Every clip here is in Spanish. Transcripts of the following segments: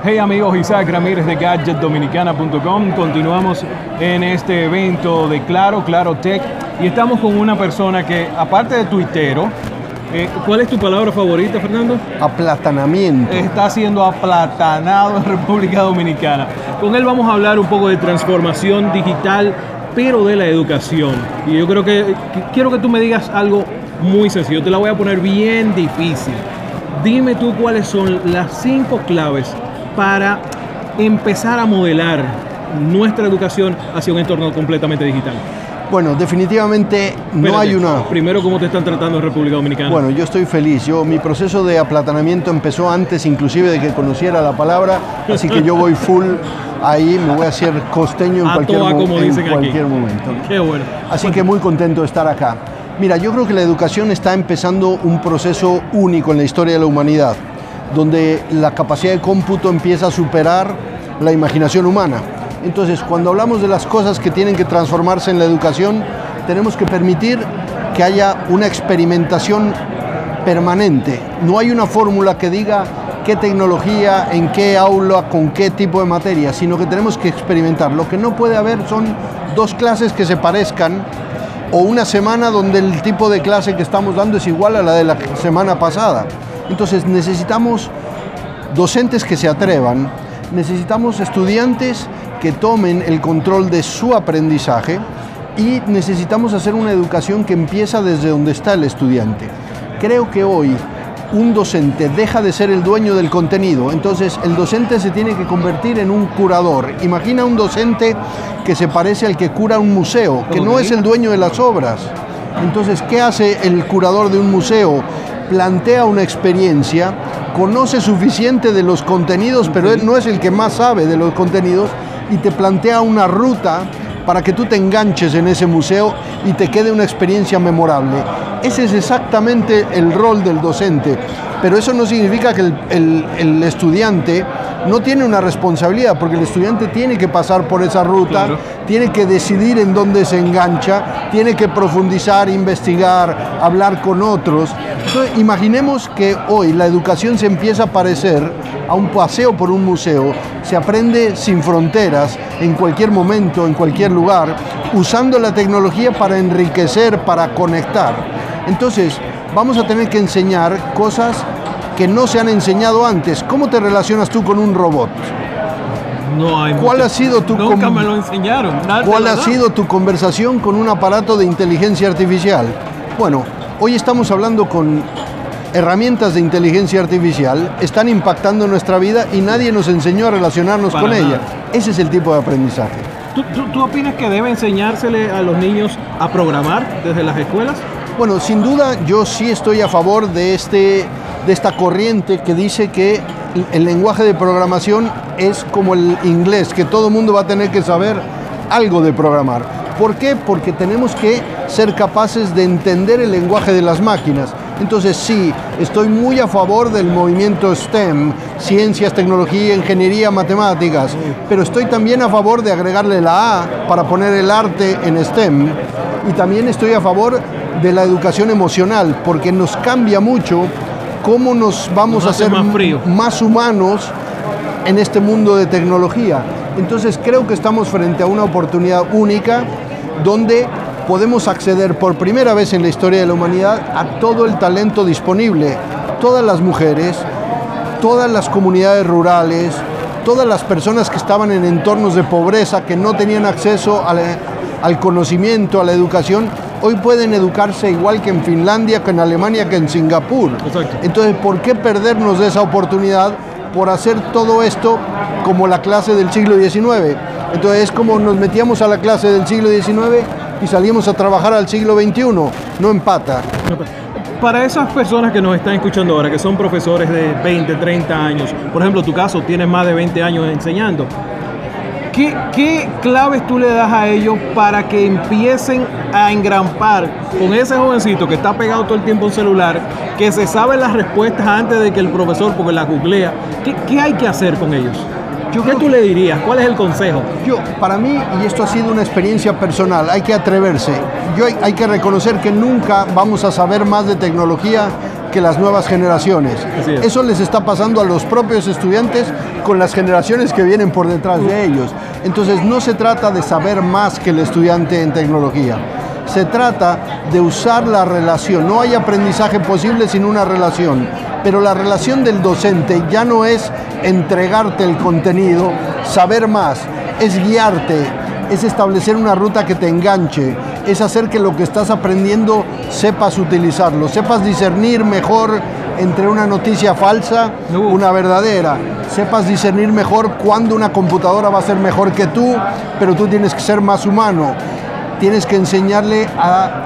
Hey amigos, Isaac Ramírez de GadgetDominicana.com. Continuamos en este evento de Claro Tech y estamos con una persona que, aparte de tuitero, ¿cuál es tu palabra favorita, Fernando? Aplatanamiento. Está siendo aplatanado en República Dominicana. Con él vamos a hablar un poco de transformación digital, pero de la educación. Y yo creo que quiero que tú me digas algo muy sencillo. Te la voy a poner bien difícil. Dime tú cuáles son las 5 claves para empezar a modelar nuestra educación hacia un entorno completamente digital. Bueno, definitivamente no hay una... Primero, ¿cómo te están tratando en República Dominicana? Bueno, yo estoy feliz. Mi proceso de aplatanamiento empezó antes inclusive de que conociera la palabra, así que yo voy full ahí, me voy a hacer costeño en cualquier momento. Qué bueno. Así que muy contento de estar acá. Mira, yo creo que la educación está empezando un proceso único en la historia de la humanidad, donde la capacidad de cómputo empieza a superar la imaginación humana. Entonces, cuando hablamos de las cosas que tienen que transformarse en la educación, tenemos que permitir que haya una experimentación permanente. No hay una fórmula que diga qué tecnología, en qué aula, con qué tipo de materia, sino que tenemos que experimentar. Lo que no puede haber son 2 clases que se parezcan, o una semana donde el tipo de clase que estamos dando es igual a la de la semana pasada. Entonces necesitamos docentes que se atrevan, necesitamos estudiantes que tomen el control de su aprendizaje y necesitamos hacer una educación que empieza desde donde está el estudiante. Creo que hoy un docente deja de ser el dueño del contenido, entonces el docente se tiene que convertir en un curador. Imagina un docente que se parece al que cura un museo, que no es el dueño de las obras. Entonces, ¿qué hace el curador de un museo? Plantea una experiencia, conoce suficiente de los contenidos, pero él no es el que más sabe de los contenidos, y te plantea una ruta para que tú te enganches en ese museo y te quede una experiencia memorable. Ese es exactamente el rol del docente, pero eso no significa que el estudiante no tiene una responsabilidad, porque el estudiante tiene que pasar por esa ruta, claro, tiene que decidir en dónde se engancha, tiene que profundizar, investigar, hablar con otros. Entonces, imaginemos que hoy la educación se empieza a parecer a un paseo por un museo, se aprende sin fronteras, en cualquier momento, en cualquier lugar, usando la tecnología para enriquecer, para conectar. Entonces, vamos a tener que enseñar cosas que no se han enseñado antes. ¿Cómo te relacionas tú con un robot? No hay. ¿Cuál ha sido tu Nunca me lo enseñaron. ¿Cuál ha sido tu conversación con un aparato de inteligencia artificial? Bueno, hoy estamos hablando con herramientas de inteligencia artificial, están impactando nuestra vida y nadie nos enseñó a relacionarnos con ella. Ese es el tipo de aprendizaje. ¿Tú opinas que debe enseñársele a los niños a programar desde las escuelas? Bueno, sin duda yo sí estoy a favor de esta corriente que dice que el lenguaje de programación es como el inglés, que todo mundo va a tener que saber algo de programar. ¿Por qué? Porque tenemos que ser capaces de entender el lenguaje de las máquinas. Entonces sí, estoy muy a favor del movimiento STEM, ciencias, tecnología, ingeniería, matemáticas, pero estoy también a favor de agregarle la A para poner el arte en STEM, y también estoy a favor de la educación emocional, porque nos cambia mucho cómo nos vamos a hacer más humanos en este mundo de tecnología. Entonces creo que estamos frente a una oportunidad única donde podemos acceder por primera vez en la historia de la humanidad a todo el talento disponible. Todas las mujeres, todas las comunidades rurales, todas las personas que estaban en entornos de pobreza, que no tenían acceso al conocimiento, a la educación, hoy pueden educarse igual que en Finlandia, que en Alemania, que en Singapur. Exacto. Entonces, ¿por qué perdernos de esa oportunidad por hacer todo esto como la clase del siglo XIX? Entonces es como nos metíamos a la clase del siglo XIX y salíamos a trabajar al siglo XXI, no empata. Para esas personas que nos están escuchando ahora, que son profesores de 20, 30 años, por ejemplo, tu caso, tienes más de 20 años enseñando, ¿qué claves tú le das a ellos para que empiecen a engrampar con ese jovencito que está pegado todo el tiempo a un celular, que se sabe las respuestas antes de que el profesor, porque las googlea? ¿Qué hay que hacer con ellos? ¿Qué tú le dirías? ¿Cuál es el consejo? Para mí, y esto ha sido una experiencia personal, hay que atreverse. Hay que reconocer que nunca vamos a saber más de tecnología que que las nuevas generaciones. Eso les está pasando a los propios estudiantes con las generaciones que vienen por detrás de ellos. Entonces no se trata de saber más que el estudiante en tecnología. Se trata de usar la relación. No hay aprendizaje posible sin una relación. Pero la relación del docente ya no es entregarte el contenido, saber más, es guiarte, es establecer una ruta que te enganche, es hacer que lo que estás aprendiendo sepas utilizarlo, sepas discernir mejor entre una noticia falsa, una verdadera, sepas discernir mejor cuándo una computadora va a ser mejor que tú, pero tú tienes que ser más humano. Tienes que enseñarle a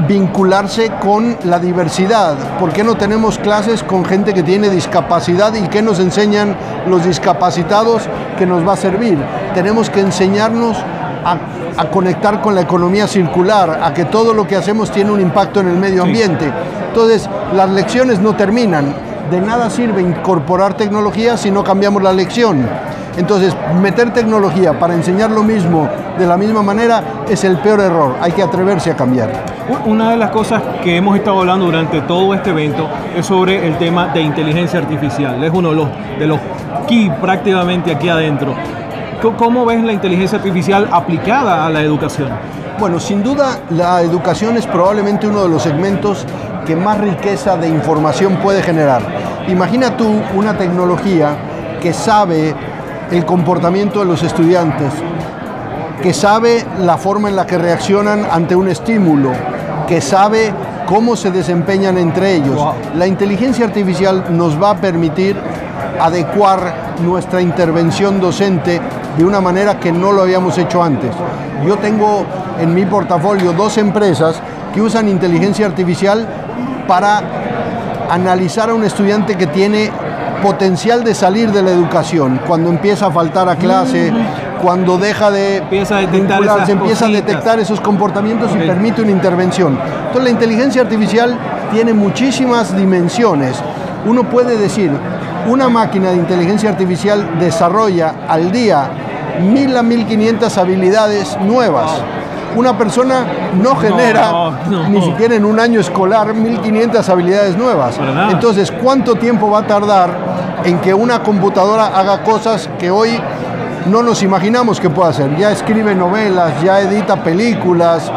vincularse con la diversidad. ¿Por qué no tenemos clases con gente que tiene discapacidad y qué nos enseñan los discapacitados que nos va a servir? Tenemos que enseñarnos a conectar con la economía circular, a que todo lo que hacemos tiene un impacto en el medio ambiente. Entonces, las lecciones no terminan. De nada sirve incorporar tecnología si no cambiamos la lección. Entonces, meter tecnología para enseñar lo mismo de la misma manera es el peor error. Hay que atreverse a cambiar. Una de las cosas que hemos estado hablando durante todo este evento es sobre el tema de inteligencia artificial. Es uno de los key prácticamente aquí adentro. ¿Cómo ves la inteligencia artificial aplicada a la educación? Bueno, sin duda la educación es probablemente uno de los segmentos que más riqueza de información puede generar. Imagina tú una tecnología que sabe el comportamiento de los estudiantes, que sabe la forma en la que reaccionan ante un estímulo, que sabe cómo se desempeñan entre ellos. Wow. La inteligencia artificial nos va a permitir adecuar nuestra intervención docente de una manera que no lo habíamos hecho antes. Yo tengo en mi portafolio 2 empresas que usan inteligencia artificial para analizar a un estudiante que tiene potencial de salir de la educación, cuando empieza a faltar a clase, cuando deja de vincularse, empieza a detectar esos comportamientos y permite una intervención. Entonces la inteligencia artificial tiene muchísimas dimensiones. Uno puede decir, una máquina de inteligencia artificial desarrolla al día 1000 a 1500 habilidades nuevas. Una persona no genera, ni siquiera en un año escolar, 1500 habilidades nuevas. Entonces, ¿cuánto tiempo va a tardar en que una computadora haga cosas que hoy no nos imaginamos que pueda hacer? Ya escribe novelas, ya edita películas,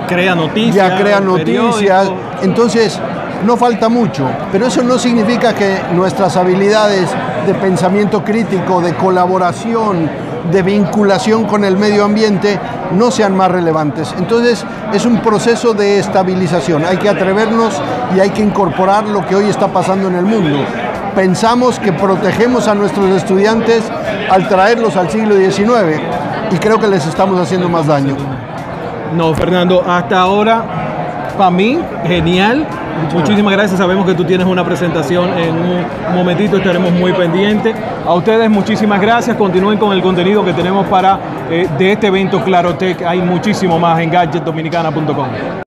crea noticias, ya crea noticias. Entonces, no falta mucho, pero eso no significa que nuestras habilidades de pensamiento crítico, de colaboración, de vinculación con el medio ambiente no sean más relevantes. Entonces es un proceso de estabilización. Hay que atrevernos y hay que incorporar lo que hoy está pasando en el mundo. Pensamos que protegemos a nuestros estudiantes al traerlos al siglo XIX y creo que les estamos haciendo más daño. No, Fernando, hasta ahora, para mí, genial. Muchísimas gracias, sabemos que tú tienes una presentación en un momentito, estaremos muy pendientes. A ustedes muchísimas gracias, continúen con el contenido que tenemos para de este evento Clarotech, hay muchísimo más en gadgetdominicana.com.